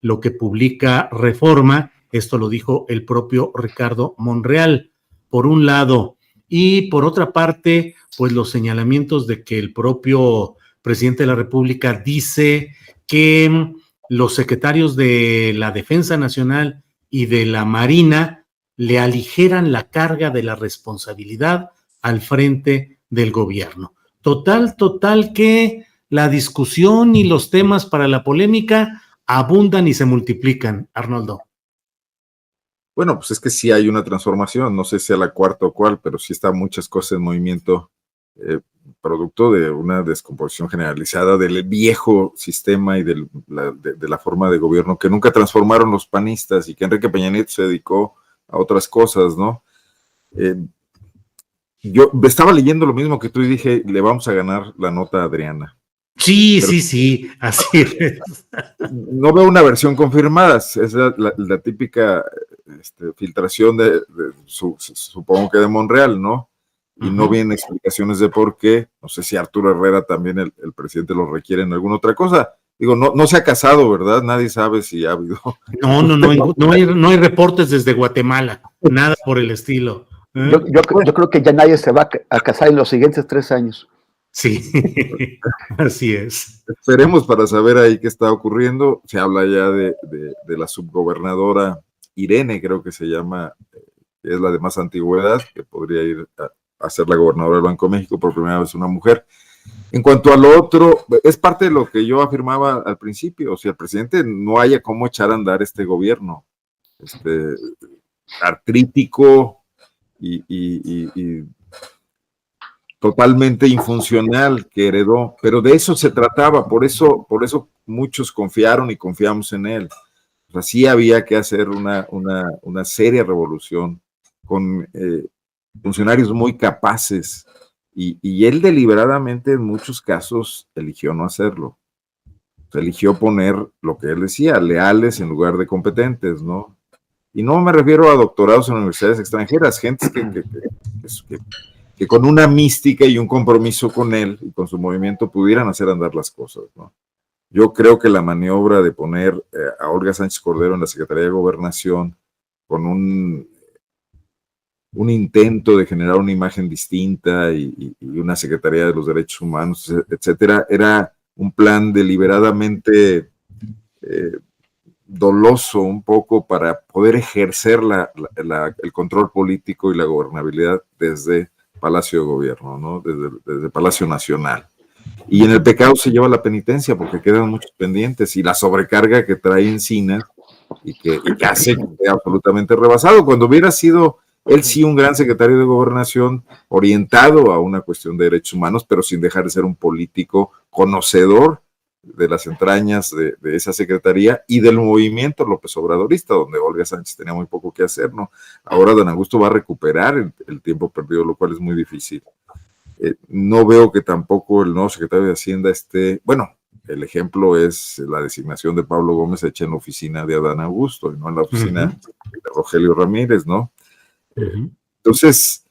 lo que publica Reforma, esto lo dijo el propio Ricardo Monreal, por un lado, y por otra parte, pues los señalamientos de que el propio presidente de la República dice que los secretarios de la Defensa Nacional y de la Marina le aligeran la carga de la responsabilidad al frente del gobierno. Total que la discusión y los temas para la polémica abundan y se multiplican, Arnoldo. Bueno, pues es que sí hay una transformación, no sé si a la cuarta o cuál, pero sí están muchas cosas en movimiento, producto de una descomposición generalizada del viejo sistema y de la forma de gobierno que nunca transformaron los panistas y que Enrique Peña Nieto se dedicó a otras cosas, ¿no? Yo estaba leyendo lo mismo que tú y dije, le vamos a ganar la nota a Adriana. Sí, pero sí, así es. No veo una versión confirmada, es la típica filtración supongo que de Monreal, ¿no? Y no vienen explicaciones de por qué. No sé si Arturo Herrera también el presidente lo requiere en alguna otra cosa. Digo, no se ha casado, ¿verdad? Nadie sabe si ha habido. No hay reportes desde Guatemala, nada por el estilo. Yo creo que ya nadie se va a casar en los siguientes 3 años. Sí, así es. Esperemos para saber ahí qué está ocurriendo. Se habla ya de la subgobernadora Irene, creo que se llama, que es la de más antigüedad, que podría ir a ser la gobernadora del Banco de México por primera vez una mujer. En cuanto a lo otro, es parte de lo que yo afirmaba al principio, o sea, el presidente no haya cómo echar a andar este gobierno, artrítico y totalmente infuncional que heredó, pero de eso se trataba, por eso muchos confiaron y confiamos en él. O sea, sí había que hacer una seria revolución con funcionarios muy capaces, y él deliberadamente en muchos casos eligió no hacerlo. O sea, eligió poner lo que él decía, leales en lugar de competentes, ¿no? Y no me refiero a doctorados en universidades extranjeras, gente que con una mística y un compromiso con él y con su movimiento pudieran hacer andar las cosas, ¿no? Yo creo que la maniobra de poner a Olga Sánchez Cordero en la Secretaría de Gobernación con un intento de generar una imagen distinta y una Secretaría de los Derechos Humanos, etcétera, era un plan deliberadamente doloso un poco para poder ejercer el control político y la gobernabilidad desde Palacio de Gobierno, ¿no? Desde Palacio Nacional. Y en el pecado se lleva la penitencia porque quedan muchos pendientes y la sobrecarga que trae encima y que hace que esté absolutamente rebasado. Cuando hubiera sido él sí un gran secretario de Gobernación orientado a una cuestión de derechos humanos, pero sin dejar de ser un político conocedor de las entrañas de esa secretaría y del movimiento López Obradorista, donde Olga Sánchez tenía muy poco que hacer, ¿no? Ahora don Augusto va a recuperar el tiempo perdido, lo cual es muy difícil. No veo que tampoco el nuevo secretario de Hacienda esté, bueno, el ejemplo es la designación de Pablo Gómez hecha en la oficina de Adán Augusto y no en la oficina de Rogelio Ramírez, ¿no? Entonces,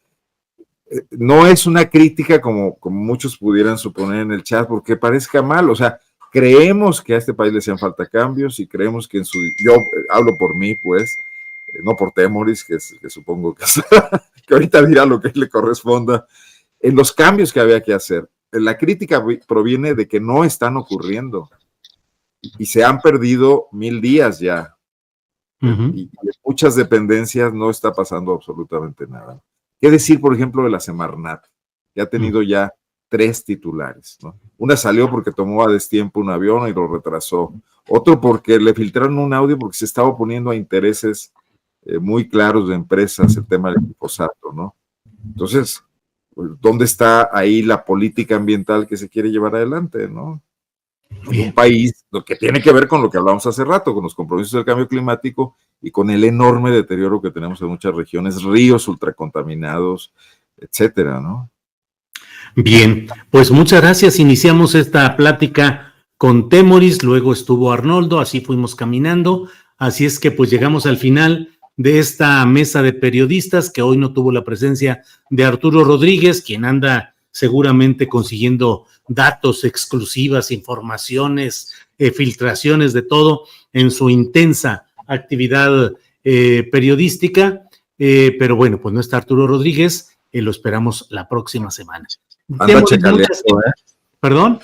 no es una crítica como muchos pudieran suponer en el chat, porque parezca mal, o sea, creemos que a este país le hacían falta cambios y creemos que yo hablo por mí, pues, no por Temoris, que supongo que ahorita dirá lo que le corresponda, en los cambios que había que hacer. La crítica proviene de que no están ocurriendo y se han perdido 1000 días ya. Y en muchas dependencias no está pasando absolutamente nada. ¿Qué decir, por ejemplo, de la Semarnat, que ha tenido ya 3 titulares, ¿no? Una salió porque tomó a destiempo un avión y lo retrasó. Otro porque le filtraron un audio porque se estaba oponiendo a intereses muy claros de empresas, el tema del glifosato, ¿no? Entonces, ¿dónde está ahí la política ambiental que se quiere llevar adelante, ¿no? En un país, lo que tiene que ver con lo que hablamos hace rato, con los compromisos del cambio climático y con el enorme deterioro que tenemos en muchas regiones, ríos ultracontaminados, etcétera, ¿no? Bien, pues muchas gracias. Iniciamos esta plática con Temoris, luego estuvo Arnoldo, así fuimos caminando, así es que pues llegamos al final de esta mesa de periodistas que hoy no tuvo la presencia de Arturo Rodríguez, quien anda seguramente consiguiendo datos, exclusivas, informaciones, filtraciones de todo en su intensa actividad periodística, pero bueno, pues no está Arturo Rodríguez, lo esperamos la próxima semana. Anda chacaleando, ¿Perdón?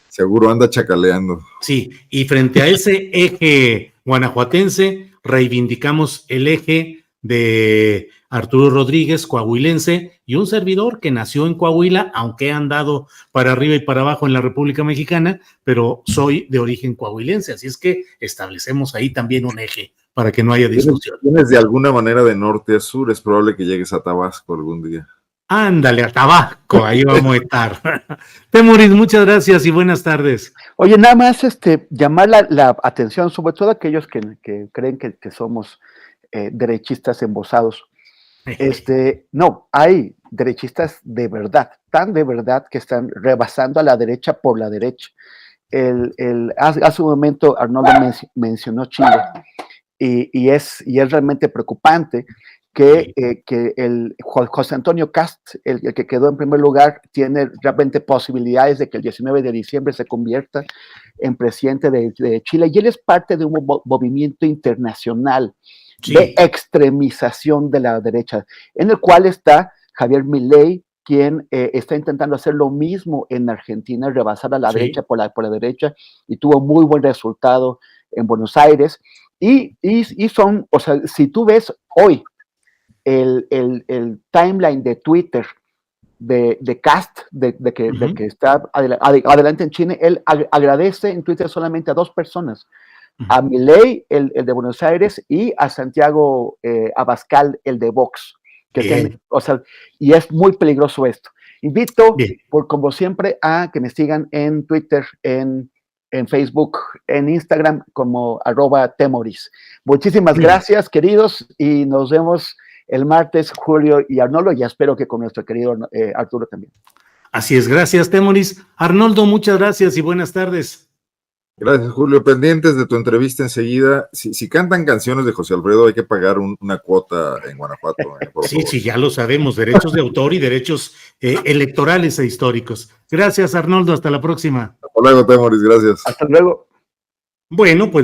Seguro anda chacaleando. Sí, y frente a ese eje guanajuatense, reivindicamos el eje de Arturo Rodríguez, coahuilense, y un servidor que nació en Coahuila, aunque he andado para arriba y para abajo en la República Mexicana, pero soy de origen coahuilense, así es que establecemos ahí también un eje para que no haya discusión. Tienes de alguna manera de norte a sur, es probable que llegues a Tabasco algún día. Ándale, a Tabasco, ahí vamos a estar. Temoris, muchas gracias y buenas tardes. Oye, nada más llamar la atención, sobre todo aquellos que creen que somos derechistas embosados. No, hay derechistas de verdad, tan de verdad que están rebasando a la derecha por la derecha. Hace un momento Arnoldo mencionó Chile y es realmente preocupante que el José Antonio Kast, el que quedó en primer lugar, tiene realmente posibilidades de que el 19 de diciembre se convierta en presidente de Chile, y él es parte de un movimiento internacional de extremización de la derecha, en el cual está Javier Milei, quien está intentando hacer lo mismo en Argentina, rebasar a la derecha por la derecha, y tuvo muy buen resultado en Buenos Aires. Y son, o sea, si tú ves hoy el timeline de Twitter de Kast, de que está adelante en Chile, él agradece en Twitter solamente a 2 personas, a Milei, el de Buenos Aires, y a Santiago Abascal, el de Vox. O sea, y es muy peligroso esto. Invito, como siempre, a que me sigan en Twitter, en Facebook, en Instagram, como @Temoris. Muchísimas gracias, queridos, y nos vemos el martes, Julio y Arnoldo, y espero que con nuestro querido Arturo también. Así es, gracias, Temoris. Arnoldo, muchas gracias y buenas tardes. Gracias, Julio. Pendientes de tu entrevista enseguida. Si cantan canciones de José Alfredo, hay que pagar una cuota en Guanajuato. Sí, ya lo sabemos, derechos de autor y derechos electorales e históricos. Gracias, Arnoldo, hasta la próxima. Hasta luego, Temoris, gracias. Hasta luego. Bueno, pues